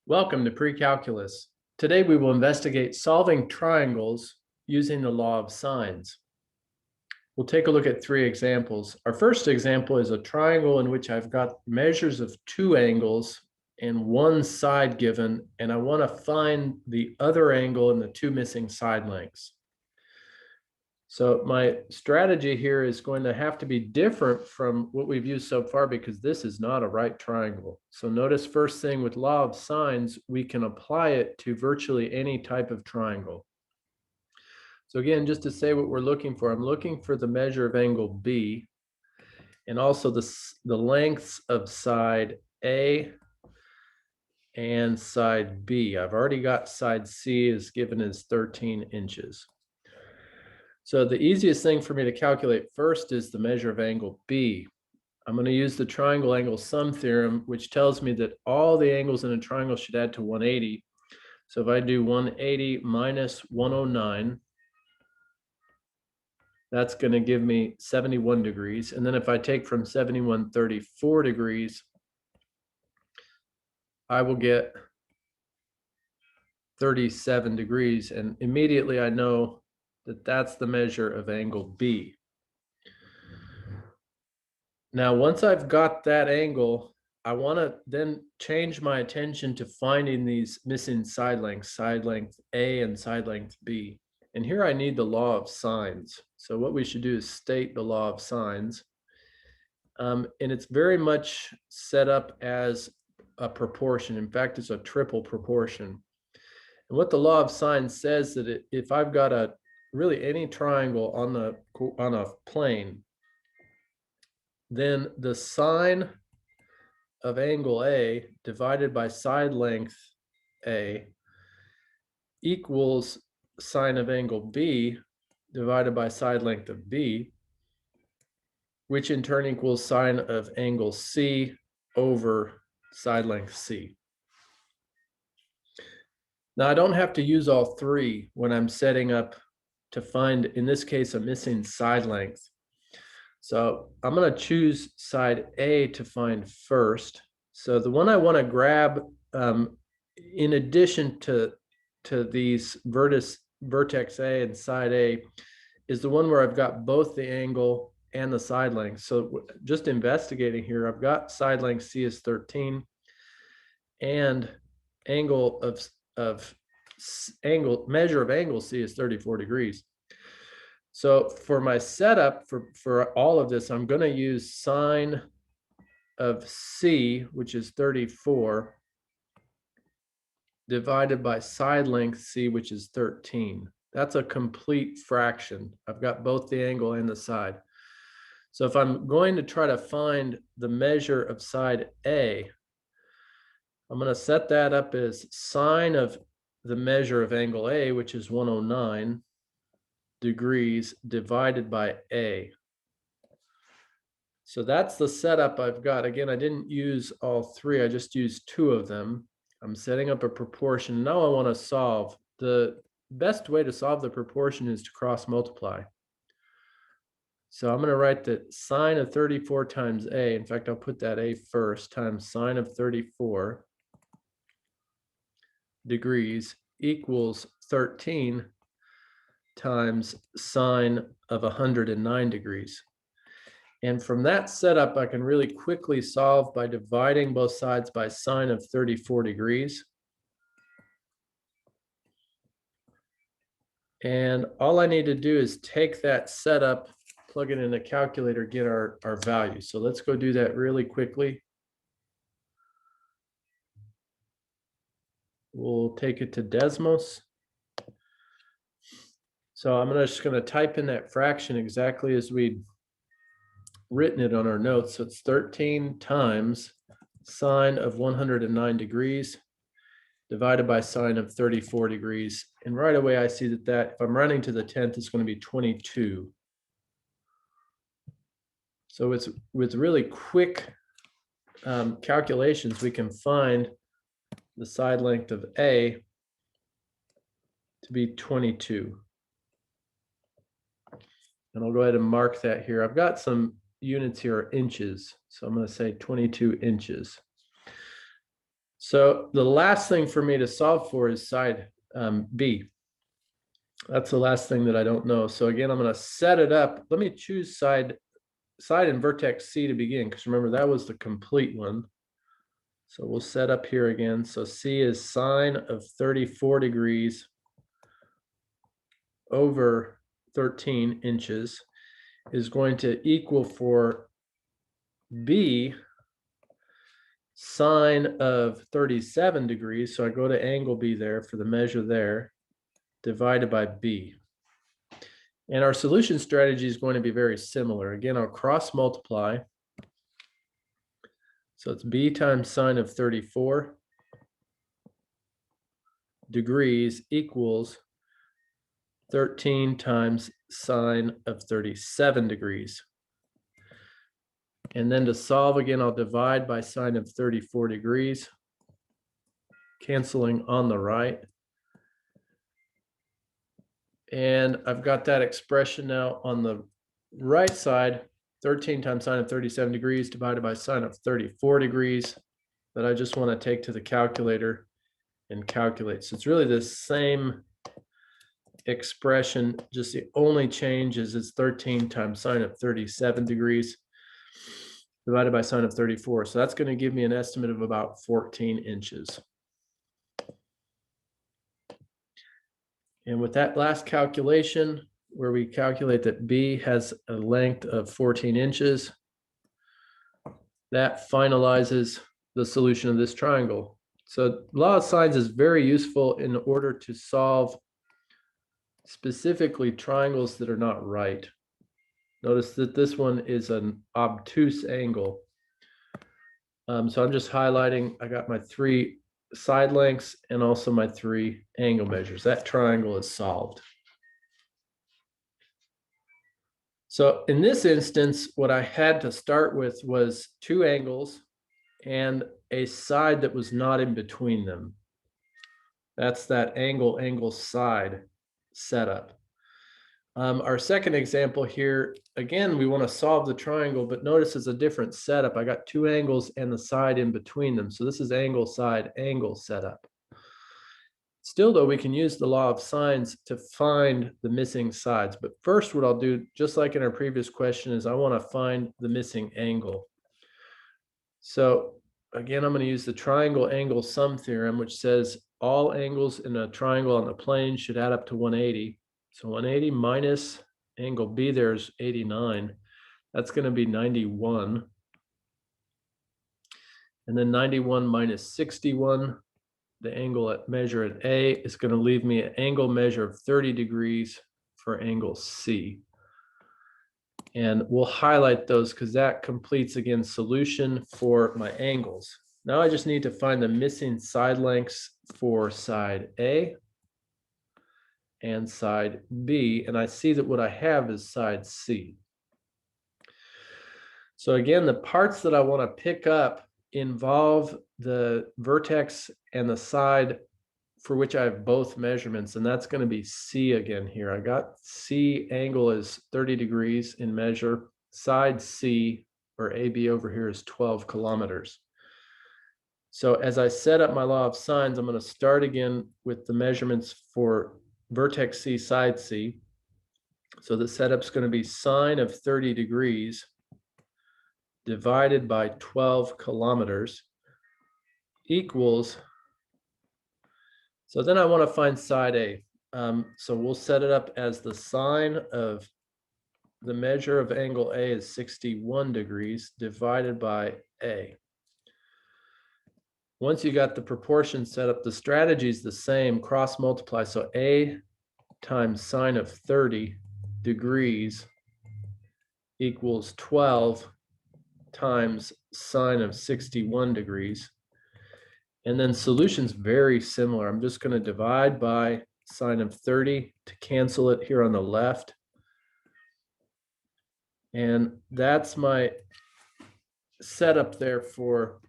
Welcome to Pre-Calculus. Today we will investigate solving triangles using the law of sines. We'll take a look at three examples. Our first example is a triangle in which I've got measures of two angles and one side given, and I want to find the other angle and the two missing side lengths. So my strategy here is going to have to be different from what we've used so far because this is not a right triangle. So notice first thing with law of sines, we can apply it to virtually any type of triangle. So again, just to say what we're looking for, I'm looking for the measure of angle B and also the lengths of side A and side B. I've already got side C is given as 13 inches. So the easiest thing for me to calculate first is the measure of angle B. I'm going to use the triangle angle sum theorem, which tells me that all the angles in a triangle should add to 180. So if I do 180 minus 109, that's going to give me 71 degrees. And then if I take from 71, 34 degrees, I will get 37 degrees. And immediately I know that that's the measure of angle B. Now, once I've got that angle, I want to then change my attention to finding these missing side lengths A and side length B. And here I need the law of sines. So what we should do is state the law of sines. And it's very much set up as a proportion. In fact, it's a triple proportion. And what the law of sines says that if I've got really any triangle on a plane, then the sine of angle A divided by side length A equals sine of angle B divided by side length of B, which in turn equals sine of angle C over side length C. Now I don't have to use all three when I'm setting up to find, in this case, a missing side length. So I'm going to choose side A to find first. So the one I want to grab, in addition to these vertex A and side A, is the one where I've got both the angle and the side length. So just investigating here, I've got side length C is 13 and measure of angle C is 34 degrees. So for my setup for all of this, I'm going to use sine of C, which is 34, divided by side length C, which is 13. That's a complete fraction. I've got both the angle and the side. So if I'm going to try to find the measure of side A, I'm going to set that up as sine of the measure of angle A, which is 109 degrees divided by A. So that's the setup I've got. Again, I didn't use all three. I just used two of them. I'm setting up a proportion. Now I want to solve. The best way to solve the proportion is to cross multiply. So I'm going to write that sine of 34 times A. In fact, I'll put that A first, times sine of 34 degrees equals 13 times sine of 109 degrees. And from that setup, I can really quickly solve by dividing both sides by sine of 34 degrees. And all I need to do is take that setup, plug it in the calculator, get our value. So let's go do that really quickly. We'll take it to Desmos. So I'm just going to type in that fraction exactly as we'd written it on our notes. So it's 13 times sine of 109 degrees divided by sine of 34 degrees. And right away, I see that if I'm running to the 10th, it's going to be 22. So it's with really quick calculations, we can find the side length of A to be 22. And I'll go ahead and mark that here. I've got some units here are inches. So I'm going to say 22 inches. So the last thing for me to solve for is side B. That's the last thing that I don't know. So again, I'm going to set it up. Let me choose side and vertex C to begin, because remember that was the complete one. So we'll set up here again. So C is sine of 34 degrees over 13 inches is going to equal for B sine of 37 degrees. So I go to angle B there for the measure there, divided by B. And our solution strategy is going to be very similar. Again, I'll cross multiply. So it's B times sine of 34 degrees equals 13 times sine of 37 degrees. And then to solve again, I'll divide by sine of 34 degrees, canceling on the right. And I've got that expression now on the right side, 13 times sine of 37 degrees divided by sine of 34 degrees, that I just want to take to the calculator and calculate. So it's really the same expression, just the only change is it's 13 times sine of 37 degrees divided by sine of 34. So that's going to give me an estimate of about 14 inches. And with that last calculation, where we calculate that B has a length of 14 inches, that finalizes the solution of this triangle. So law of sines is very useful in order to solve specifically triangles that are not right. Notice that this one is an obtuse angle. So I'm just highlighting, I got my 3 side lengths and also my 3 angle measures. That triangle is solved. So in this instance, what I had to start with was 2 angles and a side that was not in between them. That's that angle side setup. Our second example here, again, we want to solve the triangle, but notice it's a different setup. I got 2 angles and the side in between them. So this is angle side angle setup. Still, though, we can use the law of sines to find the missing sides. But first, what I'll do, just like in our previous question, is I want to find the missing angle. So again, I'm going to use the triangle angle sum theorem, which says all angles in a triangle on the plane should add up to 180. So 180 minus angle B there is 89. That's going to be 91. And then 91 minus 61, the angle at measure at A, is going to leave me an angle measure of 30 degrees for angle C. And we'll highlight those because that completes, again, solution for my angles. Now I just need to find the missing side lengths for side A and side B, and I see that what I have is side C. So again, the parts that I want to pick up involve the vertex and the side for which I have both measurements, and that's going to be C again here. I got C angle is 30 degrees in measure. Side C, or AB over here, is 12 kilometers. So as I set up my law of sines, I'm going to start again with the measurements for vertex C, side C. So the setup's going to be sine of 30 degrees divided by 12 kilometers equals, so then I want to find side A. So we'll set it up as the sine of the measure of angle A is 61 degrees divided by A. Once you got the proportion set up, the strategy is the same, cross multiply. So A times sine of 30 degrees equals 12 times sine of 61 degrees. And then solution's very similar. I'm just going to divide by sine of 30 to cancel it here on the left. And that's my setup there for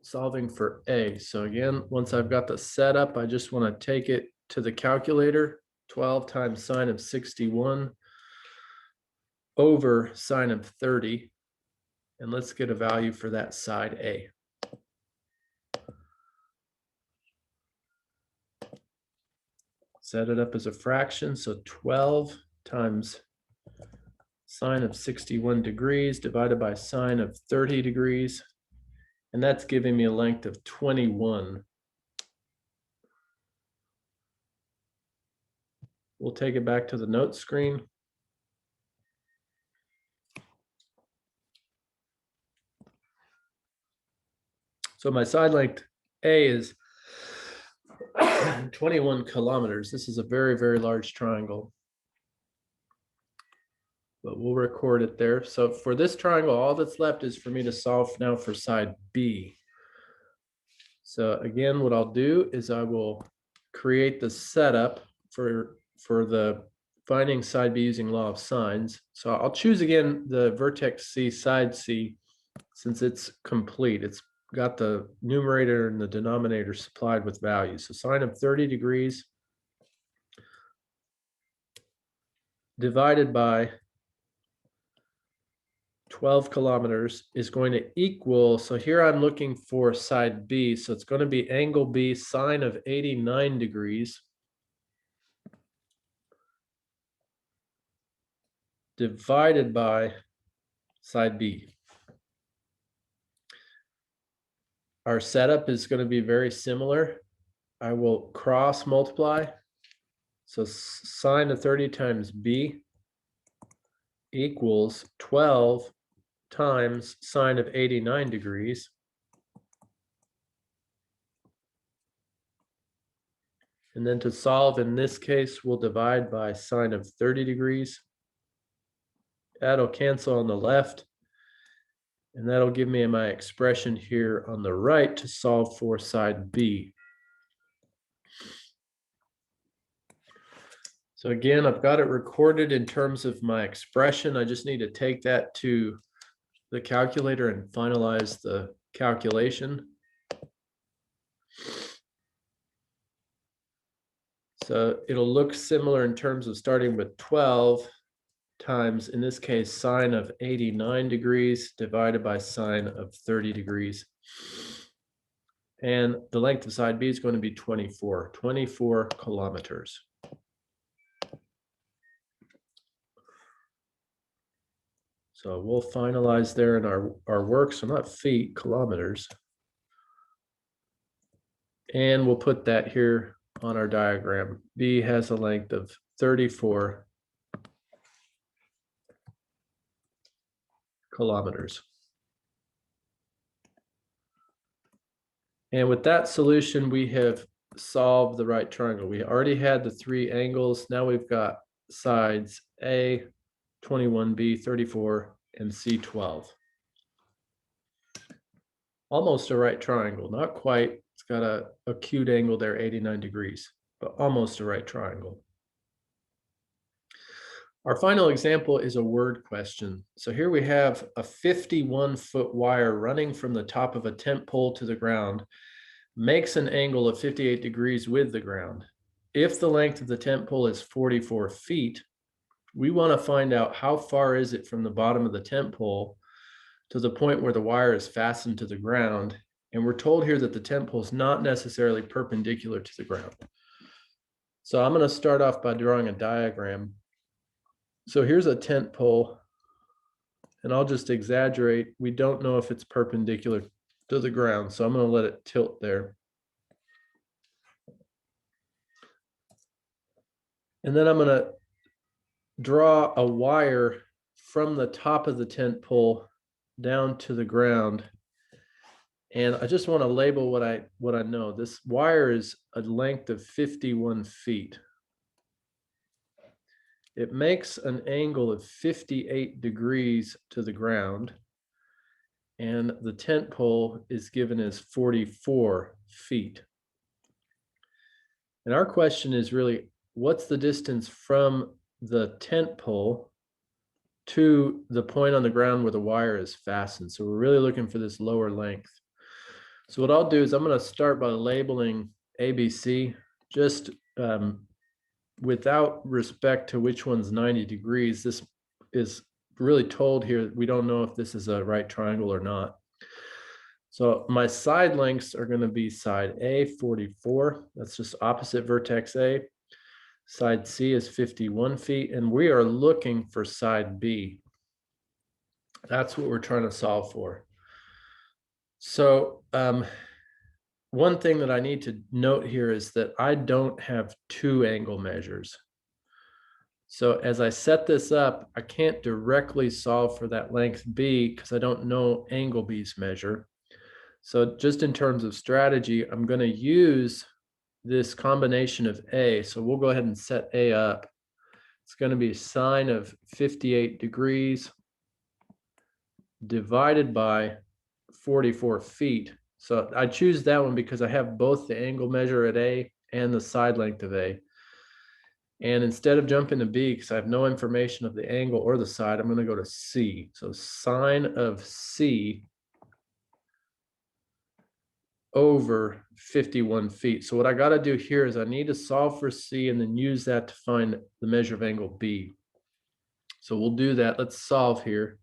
solving for A. So again, once I've got the setup, I just want to take it to the calculator. 12 times sine of 61 over sine of 30. And let's get a value for that side A. set it up as a fraction. So 12 times sine of 61 degrees divided by sine of 30 degrees. And that's giving me a length of 21. We'll take it back to the notes screen. So my side length A is 21 kilometers. This is a very, very large triangle, but we'll record it there. So for this triangle, all that's left is for me to solve now for side B. So again, what I'll do is I will create the setup for the finding side B using law of sines. So I'll choose again the vertex C, side C, since it's complete. It's got the numerator and the denominator supplied with values. So sine of 30 degrees divided by 12 kilometers is going to equal, so here I'm looking for side B, so it's going to be angle B sine of 89 degrees divided by side B. Our setup is going to be very similar. I will cross multiply. So sine of 30 times B equals 12 times sine of 89 degrees. And then to solve in this case, we'll divide by sine of 30 degrees. That'll cancel on the left. And that'll give me my expression here on the right to solve for side B. So again, I've got it recorded in terms of my expression. I just need to take that to the calculator and finalize the calculation. So it'll look similar in terms of starting with 12 times, in this case, sine of 89 degrees divided by sine of 30 degrees. And the length of side B is going to be 24 kilometers. So we'll finalize there in our work, so not feet, kilometers. And we'll put that here on our diagram. B has a length of 34 kilometers. And with that solution, we have solved the right triangle. We already had the three angles. Now we've got sides A, 21, B, 34, and C, 12. Almost a right triangle, not quite. It's got a acute angle there, 89 degrees, but almost a right triangle. Our final example is a word question. So here we have a 51-foot wire running from the top of a tent pole to the ground, makes an angle of 58 degrees with the ground. If the length of the tent pole is 44 feet, we want to find out how far is it from the bottom of the tent pole to the point where the wire is fastened to the ground. And we're told here that the tent pole is not necessarily perpendicular to the ground. So I'm going to start off by drawing a diagram. So here's a tent pole, and I'll just exaggerate. We don't know if it's perpendicular to the ground, so I'm going to let it tilt there. And then I'm going to draw a wire from the top of the tent pole down to the ground. And I just want to label what I know. This wire is a length of 51 feet. It makes an angle of 58 degrees to the ground, and the tent pole is given as 44 feet. And our question is really, what's the distance from the tent pole to the point on the ground where the wire is fastened? So we're really looking for this lower length. So what I'll do is I'm going to start by labeling ABC, just without respect to which one's 90 degrees. This is really told here. We don't know if this is a right triangle or not. So my side lengths are going to be side A, 44. That's just opposite vertex A. Side C is 51 feet, and we are looking for side B. That's what we're trying to solve for. So one thing that I need to note here is that I don't have two angle measures. So as I set this up, I can't directly solve for that length B because I don't know angle B's measure. So just in terms of strategy, I'm going to use this combination of A. So we'll go ahead and set A up. It's going to be sine of 58 degrees divided by 44 feet. So I choose that one because I have both the angle measure at A and the side length of A. And instead of jumping to B, because I have no information of the angle or the side, I'm going to go to C. So sine of C over 51 feet. So what I got to do here is I need to solve for C and then use that to find the measure of angle B. So we'll do that. Let's solve here.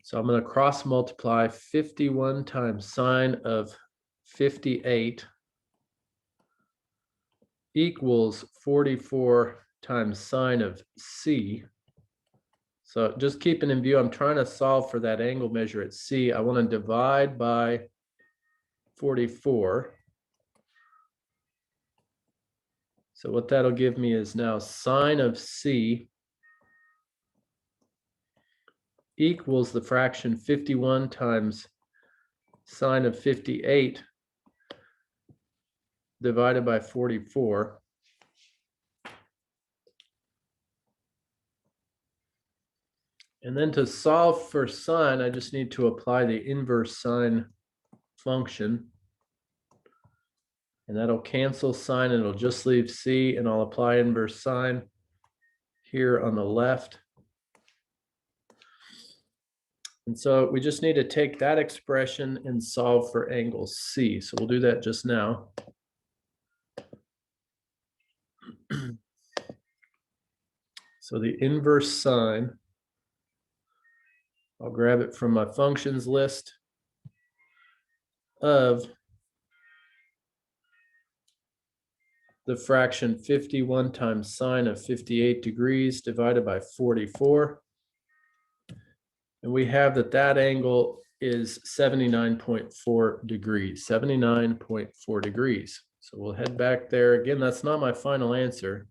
So I'm going to cross multiply 51 times sine of 58 equals 44 times sine of C. So just keeping in view, I'm trying to solve for that angle measure at C. I want to divide by 44. So what that'll give me is now sine of C equals the fraction 51 times sine of 58 divided by 44. And then to solve for sine, I just need to apply the inverse sine function. And that'll cancel sine and it'll just leave C, and I'll apply inverse sine here on the left. And so we just need to take that expression and solve for angle C. So we'll do that just now. So the inverse sine, I'll grab it from my functions list of the fraction 51 times sine of 58 degrees divided by 44. And we have that angle is 79.4 degrees, 79.4 degrees. So we'll head back there. Again, that's not my final answer,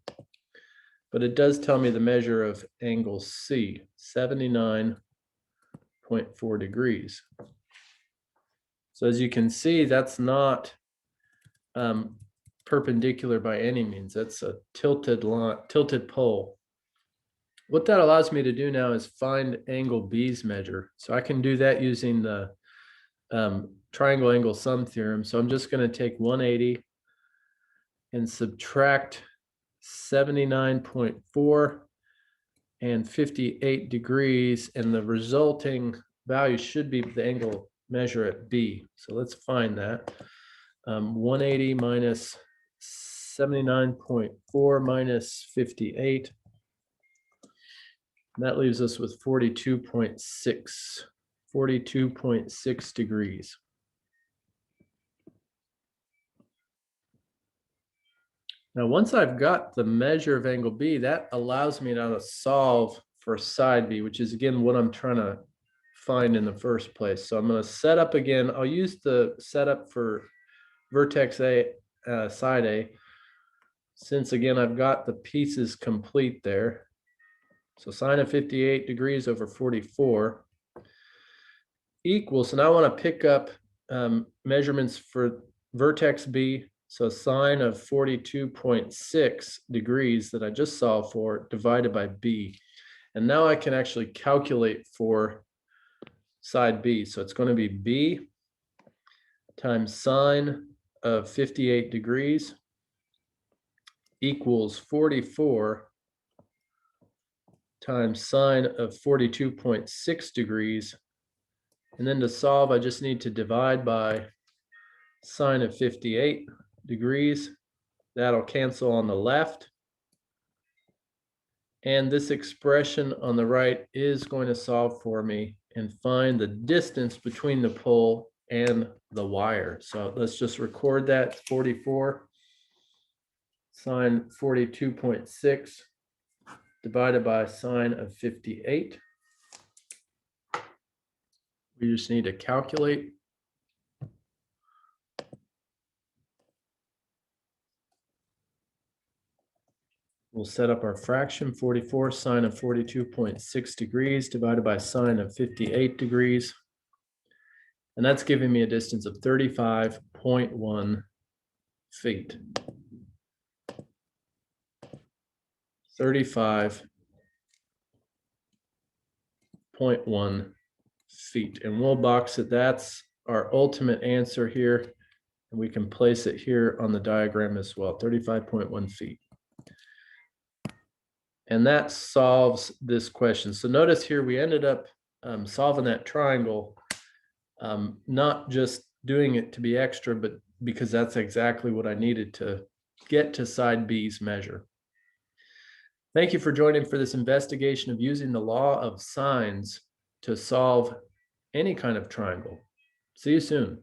but it does tell me the measure of angle C, 79.4 degrees. So as you can see, that's not perpendicular by any means. That's a tilted line, tilted pole. What that allows me to do now is find angle B's measure. So I can do that using the triangle angle sum theorem. So I'm just going to take 180 and subtract 79.4 and 58 degrees, and the resulting value should be the angle measure at B. So let's find that. 180 minus 79.4 minus 58. And that leaves us with 42.6 degrees. Now, once I've got the measure of angle B, that allows me now to solve for side B, which is again what I'm trying to find in the first place. So I'm going to set up again. I'll use the setup for vertex A, side A, since again I've got the pieces complete there. So sine of 58 degrees over 44 equals, and I want to pick up measurements for vertex B. So sine of 42.6 degrees that I just solved for divided by B. And now I can actually calculate for side B. So it's going to be B times sine of 58 degrees equals 44 times sine of 42.6 degrees. And then to solve, I just need to divide by sine of 58 degrees. That'll cancel on the left. And this expression on the right is going to solve for me and find the distance between the pole and the wire. So let's just record that, 44 sine 42.6 divided by sine of 58. We just need to calculate. We'll set up our fraction, 44 sine of 42.6 degrees divided by sine of 58 degrees. And that's giving me a distance of 35.1 feet. 35.1 feet. And we'll box it. That's our ultimate answer here. And we can place it here on the diagram as well, 35.1 feet. And that solves this question. So notice here we ended up solving that triangle, not just doing it to be extra, but because that's exactly what I needed to get to side B's measure. Thank you for joining for this investigation of using the law of sines to solve any kind of triangle. See you soon.